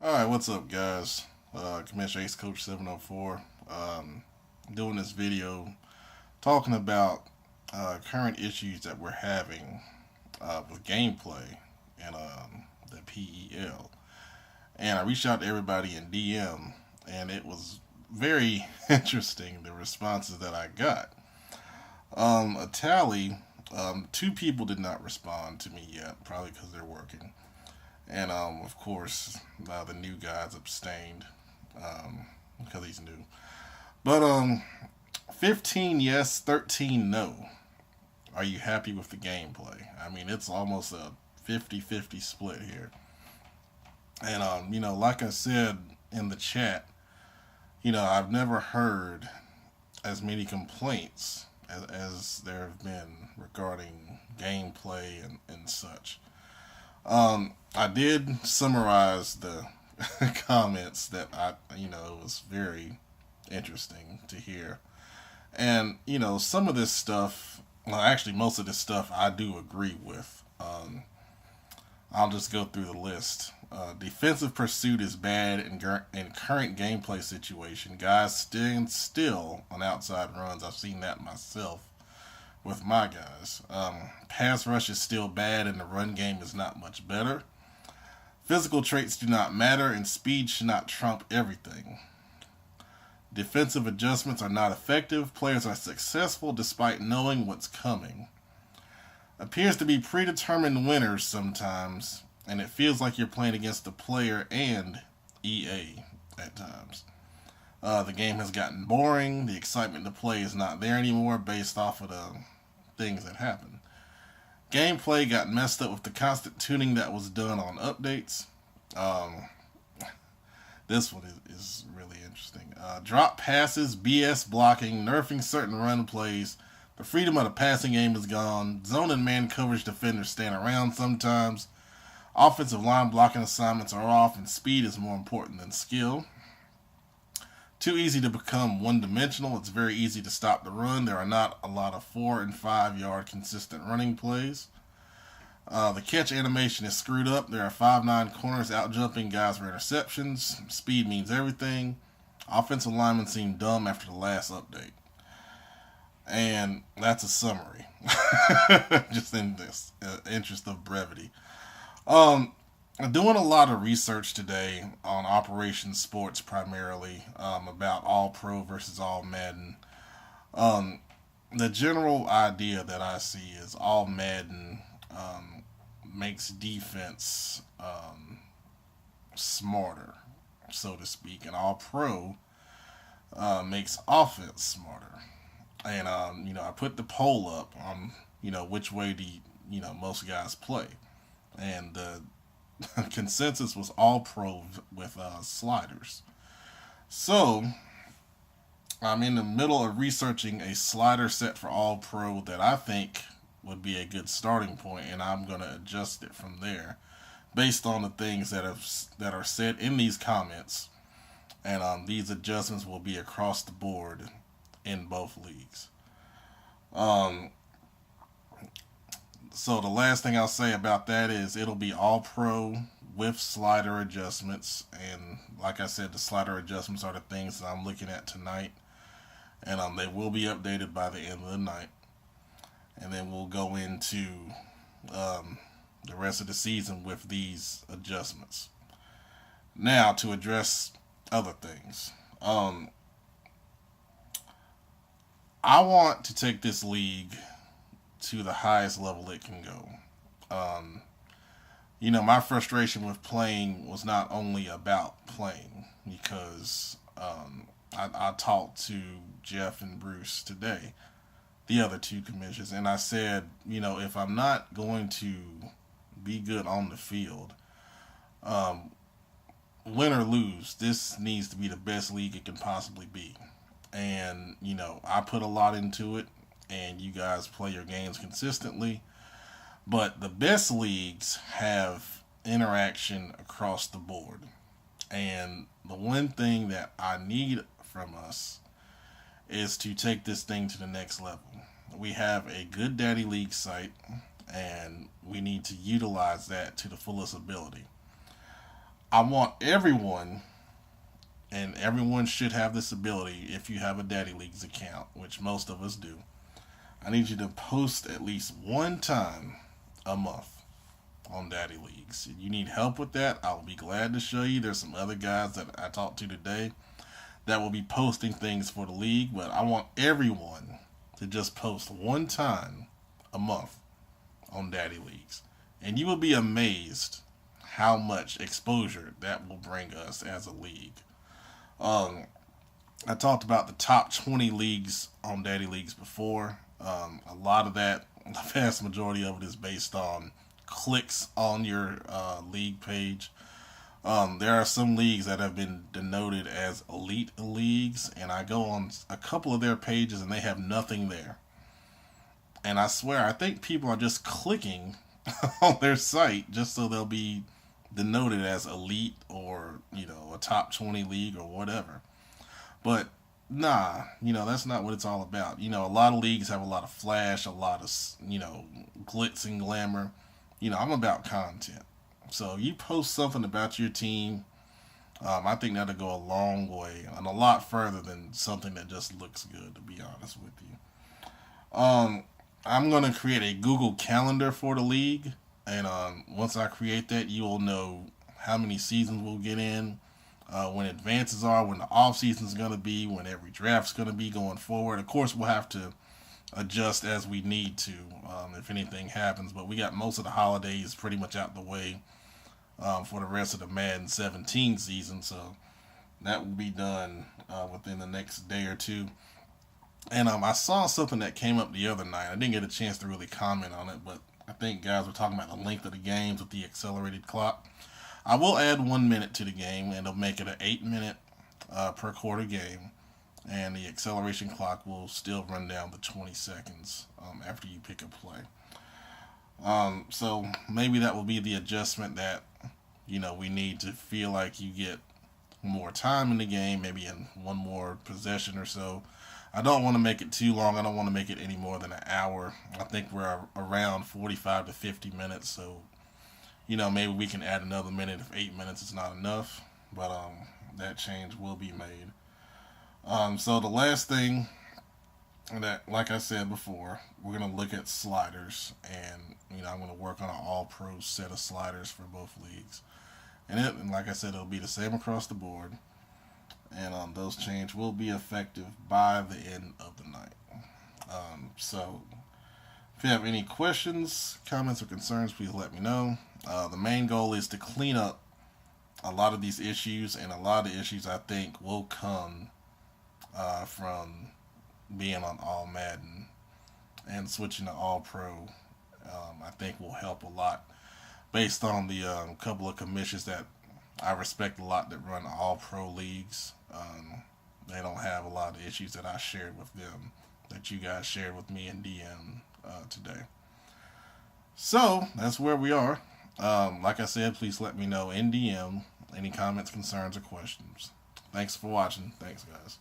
Alright, what's up, guys? Commish AceCoach704. Doing this video talking about current issues that we're having with gameplay and the PEL. And I reached out to everybody in DM, and it was very interesting the responses that I got. A tally, two people did not respond to me yet, probably because they're working. And of course, the new guys abstained because he's new. But 15 yes, 13 no. Are you happy with the gameplay? I mean, it's almost a 50-50 split here. And like I said in the chat, I've never heard as many complaints as there have been regarding gameplay and such. I did summarize the comments that it was very interesting to hear. And, some of this stuff, well, actually, most of this stuff I do agree with. I'll just go through the list. Defensive pursuit is bad in current gameplay situation. Guys stand still on outside runs. I've seen that myself with my guys. Pass rush is still bad, and the run game is not much better. Physical traits do not matter, and speed should not trump everything. Defensive adjustments are not effective. Players are successful despite knowing what's coming. Appears to be predetermined winners sometimes, and it feels like you're playing against the player and EA at times. The game has gotten boring. The excitement to play is not there anymore based off of the things that happen. Gameplay got messed up with the constant tuning that was done on updates. This one is really interesting. Drop passes, BS blocking, nerfing certain run plays. The freedom of the passing game is gone. Zone and man coverage defenders stand around sometimes. Offensive line blocking assignments are off, and speed is more important than skill. Too easy to become one-dimensional. It's very easy to stop the run. There are not a lot of 4 and 5 yard consistent running plays. The catch animation is screwed up. There are 5'9" corners out-jumping guys for interceptions. Speed means everything. Offensive linemen seem dumb after the last update. And that's a summary. Just in this interest of brevity. Doing a lot of research today on Operation Sports primarily about All Pro versus All Madden. The general idea that I see is All Madden makes defense smarter, so to speak, and All Pro makes offense smarter. And I put the poll up on which way do most guys play, and the consensus was All Pro with sliders. So I'm in the middle of researching a slider set for All Pro that I think would be a good starting point, and I'm going to adjust it from there based on the things that are said in these comments. And these adjustments will be across the board in both leagues. So the last thing I'll say about that is it'll be All Pro with slider adjustments, and like I said, the slider adjustments are the things that I'm looking at tonight, and they will be updated by the end of the night, and then we'll go into the rest of the season with these adjustments. Now to address other things. I want to take this league to the highest level it can go. My frustration with playing was not only about playing, because I talked to Jeff and Bruce today, the other two commissions, and I said, if I'm not going to be good on the field, win or lose, this needs to be the best league it can possibly be. And, I put a lot into it, and you guys play your games consistently. But the best leagues have interaction across the board. And the one thing that I need from us is to take this thing to the next level. We have a good Daddy League site, and we need to utilize that to the fullest ability. I want everyone, and everyone should have this ability if you have a Daddy Leagues account, which most of us do. I need you to post at least one time a month on Daddy Leagues. If you need help with that, I'll be glad to show you. There's some other guys that I talked to today that will be posting things for the league, but I want everyone to just post one time a month on Daddy Leagues. And you will be amazed how much exposure that will bring us as a league. I talked about the top 20 leagues on Daddy Leagues before. A lot of that, the vast majority of it is based on clicks on your league page. There are some leagues that have been denoted as elite leagues, and I go on a couple of their pages and they have nothing there. And I swear, I think people are just clicking on their site just so they'll be denoted as elite or, a top 20 league or whatever. But nah, that's not what it's all about. A lot of leagues have a lot of flash, a lot of, glitz and glamour. I'm about content. So you post something about your team, I think that'll go a long way and a lot further than something that just looks good, to be honest with you. I'm going to create a Google Calendar for the league, and once I create that, you will know how many seasons we'll get in, when advances are, when the off season is going to be, when every draft's going to be going forward. Of course, we'll have to adjust as we need to if anything happens, but we got most of the holidays pretty much out the way for the rest of the Madden 17 season, so that will be done within the next day or two. And I saw something that came up the other night. I didn't get a chance to really comment on it, but I think guys were talking about the length of the games with the accelerated clock. I will add 1 minute to the game, and it'll make it an 8-minute per quarter game. And the acceleration clock will still run down to 20 seconds after you pick a play. So maybe that will be the adjustment that, we need to feel like you get more time in the game, maybe in one more possession or so. I don't want to make it too long. I don't want to make it any more than an hour. I think we're around 45 to 50 minutes, so maybe we can add another minute if 8 minutes is not enough, but that change will be made. So the last thing that, like I said before, we're going to look at sliders, and I'm going to work on an all-pro set of sliders for both leagues. And like I said, it'll be the same across the board, and those changes will be effective by the end of the night. So if you have any questions, comments, or concerns, please let me know. The main goal is to clean up a lot of these issues, and a lot of the issues I think will come from being on All Madden, and switching to All Pro. I think will help a lot based on the couple of commissions that I respect a lot that run All Pro leagues. They don't have a lot of issues that I shared with them that you guys shared with me in DM today. So that's where we are. Like I said, please let me know in DM any comments, concerns, or questions. Thanks for watching. Thanks, guys.